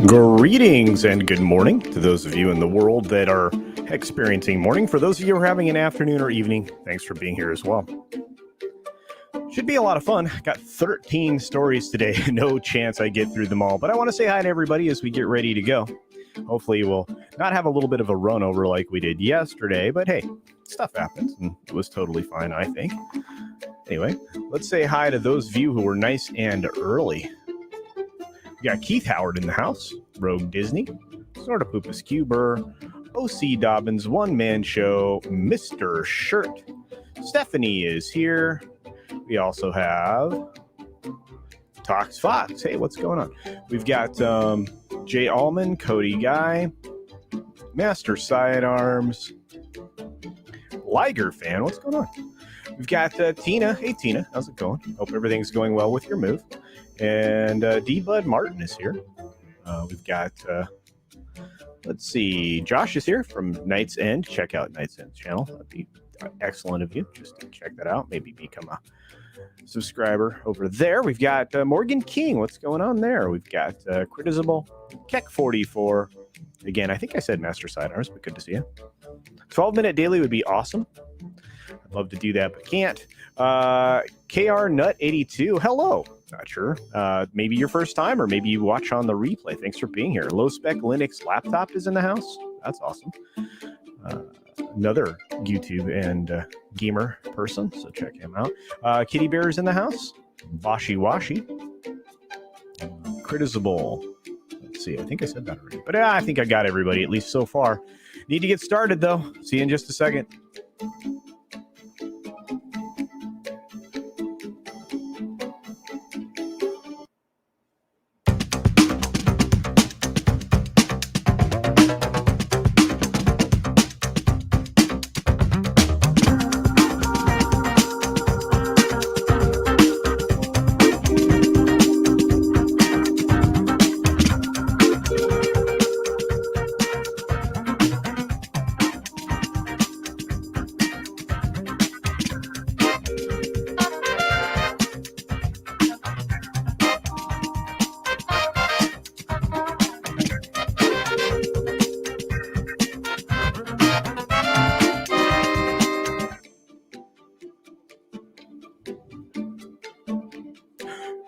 Greetings and good morning to those of you in the world that are experiencing morning. For those of you who are having an afternoon or evening, thanks for being here as well. Should be a lot of fun. Got 13 stories today. No chance I get through them all, but I want to say hi to everybody as we get ready to go. Hopefully we'll not have a little bit of a run over like we did yesterday, but hey, stuff happens and it was totally fine, I think. Anyway, let's say hi to those of you who were nice and early. We got Keith Howard in the house, Rogue Disney, Snortopoopas Cuber, OC Dobbins, One Man Show, Mr. Shirt. Stephanie is here. We also have Tox Fox. Hey, what's going on? We've got Jay Allman, Cody Guy, Master Sidearms, Liger Fan. What's going on? We've got Tina. Hey, Tina. How's it going? Hope everything's going well with your move. And D-Bud Martin is here. We've got, let's see, Josh is here from Knight's End. Check out Knight's End's channel. That'd be excellent of you just to check that out. Maybe become a subscriber over there. We've got Morgan King. What's going on there? We've got Critizable, Keck44. Again, I think I said Master Sidearms, but good to see you. 12-minute daily would be awesome. I'd love to do that, but can't. KR Nut 82. Hello. Not sure. Maybe your first time, or maybe you watch on the replay. Thanks for being here. Low Spec Linux Laptop is in the house. That's awesome. Another YouTube and gamer person, so check him out. Kitty Bear is in the house. Washi Washi. Critizable. Let's see. I think I said that already, but I think I got everybody, at least so far. Need to get started, though. See you in just a second.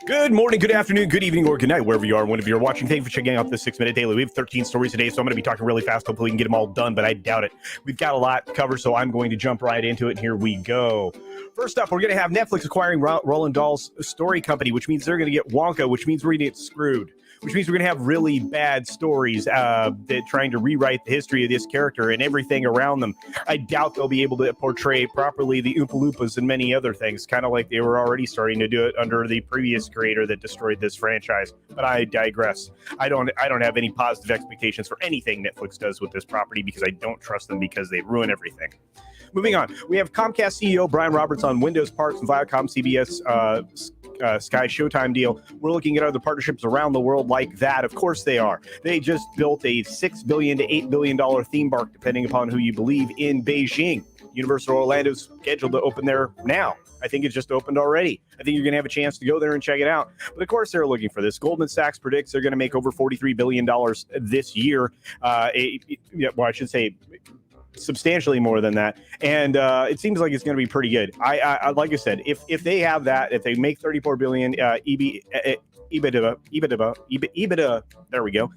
Good morning, good afternoon, good evening, or good night, wherever you are, whenever you're watching. Thank you for checking out this 6-minute daily. We have 13 stories today, so I'm going to be talking really fast. Hopefully we can get them all done, but I doubt it. We've got a lot to cover, so I'm going to jump right into it, and here we go. First up, we're going to have Netflix acquiring Roald Dahl's story company, which means they're going to get Wonka, which means we're going to get screwed, which means we're going to have really bad stories that trying to rewrite the history of this character and everything around them. I doubt they'll be able to portray properly the Oompa Loompas and many other things, kind of like they were already starting to do it under the previous creator that destroyed this franchise. But I digress. I don't have any positive expectations for anything Netflix does with this property because I don't trust them because they ruin everything. Moving on, we have Comcast CEO Brian Roberts on Windows Parks and Viacom CBS Sky Showtime deal. We're looking at other partnerships around the world like that. Of course they are. They just built a $6 billion to $8 billion theme park, depending upon who you believe, in Beijing. Universal Orlando's scheduled to open there now. I think it's just opened already. I think you're going to have a chance to go there and check it out. But of course, they're looking for this. Goldman Sachs predicts they're going to make over $43 billion this year. I should say substantially more than that, and it seems like it's going to be pretty good. I like I said, if they have that, if they make 34 billion EBITDA, there we go,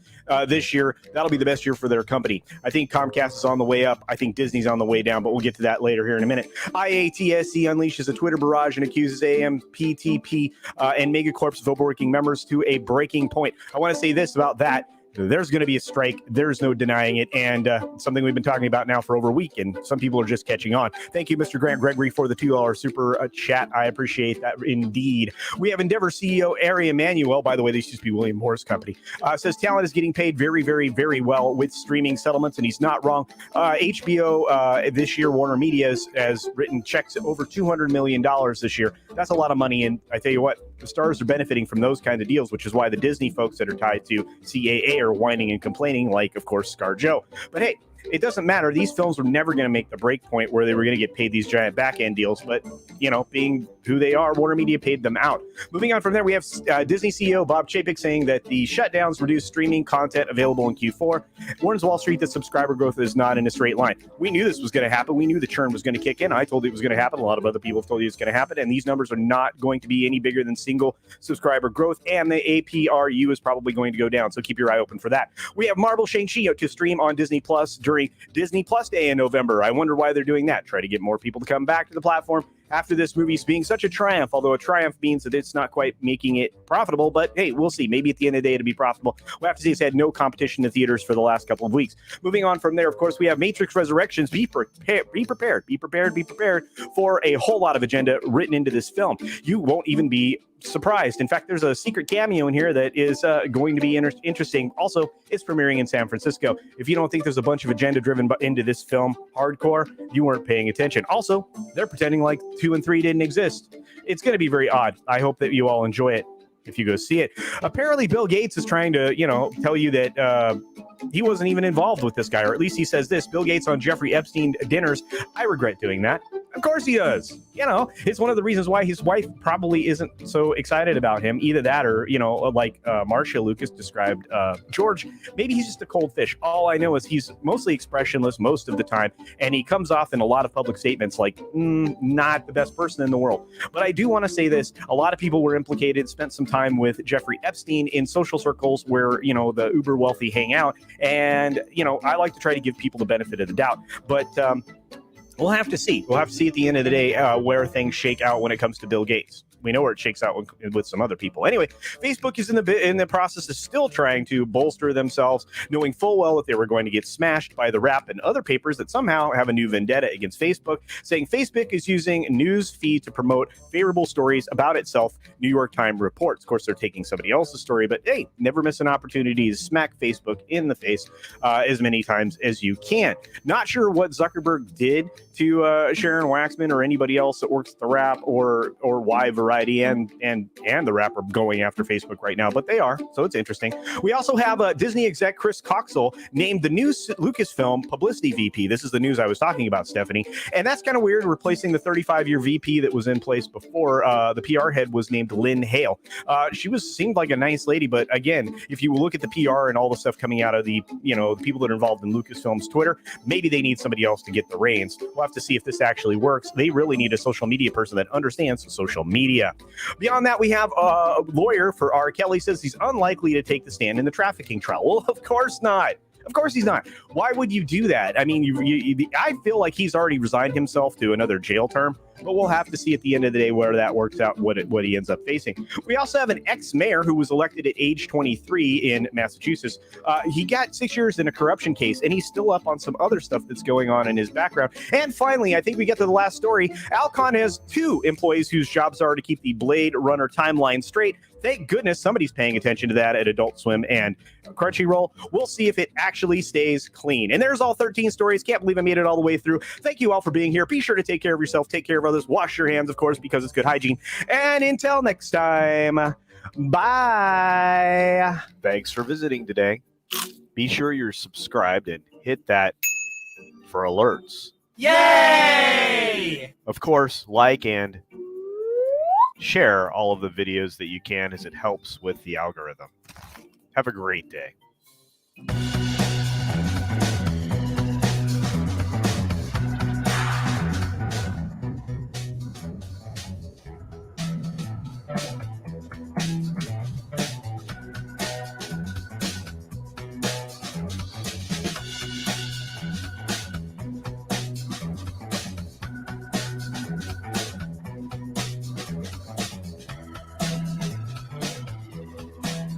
this year, that'll be the best year for their company. I think Comcast is on the way up. I think Disney's on the way down, but we'll get to that later here in a minute. IATSC unleashes a Twitter barrage and accuses AMPTP and Megacorp's vote-working members to a breaking point. I want to say this about that. There's going to be a strike. There's no denying it. And something we've been talking about now for over a week, and some people are just catching on. Thank you, Mr. Grant Gregory, for the $2 super chat. I appreciate that indeed. We have Endeavor CEO Ari Emanuel. By the way, this used to be William Moore's company. Says talent is getting paid very, very, very well with streaming settlements, and he's not wrong. HBO this year, Warner Media has written checks over $200 million this year. That's a lot of money, and I tell you what, the stars are benefiting from those kinds of deals, which is why the Disney folks that are tied to CAA are whining and complaining, like, of course, ScarJo. But hey, it doesn't matter. These films were never going to make the break point where they were going to get paid these giant back-end deals, but, being who they are, Warner Media paid them out. Moving on from there, we have Disney CEO Bob Chapek saying that the shutdowns reduce streaming content available in Q4. Warns Wall Street that subscriber growth is not in a straight line. We knew this was going to happen. We knew the churn was going to kick in. I told you it was going to happen. A lot of other people have told you it's going to happen, and these numbers are not going to be any bigger than single subscriber growth, and the APRU is probably going to go down, so keep your eye open for that. We have Marvel Shang-Chi to stream on Disney Plus during Disney Plus Day in November. I wonder why they're doing that. Try to get more people to come back to the platform after this movie being such a triumph, although a triumph means that it's not quite making it profitable, but hey, we'll see. Maybe at the end of the day it'll be profitable. We'll have to see. It's had no competition in theaters for the last couple of weeks. Moving on from there, of course, we have Matrix Resurrections. Be prepared for a whole lot of agenda written into this film. You won't even be surprised. In fact, there's a secret cameo in here that is going to be interesting. Also, it's premiering in San Francisco. If you don't think there's a bunch of agenda driven into this film, hardcore, you weren't paying attention. Also, they're pretending like 2 and 3 didn't exist. It's going to be very odd. I hope that you all enjoy it if you go see it. Apparently, Bill Gates is trying to, tell you that he wasn't even involved with this guy, or at least he says this. Bill Gates on Jeffrey Epstein dinners. I regret doing that. Of course he does. It's one of the reasons why his wife probably isn't so excited about him. Either that or, like Marcia Lucas described George, maybe he's just a cold fish. All I know is he's mostly expressionless most of the time, and he comes off in a lot of public statements like not the best person in the world. But I do want to say this. A lot of people were implicated, spent some time with Jeffrey Epstein in social circles where, the uber wealthy hang out. And, I like to try to give people the benefit of the doubt. But we'll have to see. We'll have to see at the end of the day where things shake out when it comes to Bill Gates. We know where it shakes out with some other people. Anyway, Facebook is in the process of still trying to bolster themselves, knowing full well that they were going to get smashed by the Wrap and other papers that somehow have a new vendetta against Facebook, saying Facebook is using news feed to promote favorable stories about itself, New York Times reports. Of course, they're taking somebody else's story, but hey, never miss an opportunity to smack Facebook in the face as many times as you can. Not sure what Zuckerberg did to Sharon Waxman or anybody else that works at the Wrap or why Variety and the Wrap are going after Facebook right now, but they are, so it's interesting. We also have Disney exec Chris Coxell named the new Lucasfilm publicity VP. This is the news I was talking about, Stephanie, and that's kind of weird, replacing the 35-year VP that was in place before. The PR head was named Lynn Hale. She seemed like a nice lady, but again, if you look at the PR and all the stuff coming out of the people that are involved in Lucasfilm's Twitter, maybe they need somebody else to get the reins. We'll have to see if this actually works. They really need a social media person that understands social media. Beyond that, we have a lawyer for R. Kelly says he's unlikely to take the stand in the trafficking trial. Well, of course not. Of course he's not. Why would you do that? I mean, I feel like he's already resigned himself to another jail term, but we'll have to see at the end of the day where that works out, what he ends up facing. We also have an ex-mayor who was elected at age 23 in Massachusetts. He got 6 years in a corruption case, and he's still up on some other stuff that's going on in his background. And finally, I think we get to the last story. Alcon has 2 employees whose jobs are to keep the Blade Runner timeline straight. Thank goodness somebody's paying attention to that at Adult Swim and Crunchyroll. We'll see if it actually stays clean. And there's all 13 stories. Can't believe I made it all the way through. Thank you all for being here. Be sure to take care of yourself. Take care of others. Wash your hands, of course, because it's good hygiene. And until next time, bye. Thanks for visiting today. Be sure you're subscribed and hit that for alerts. Yay! Of course, like and share all of the videos that you can, as it helps with the algorithm. Have a great day.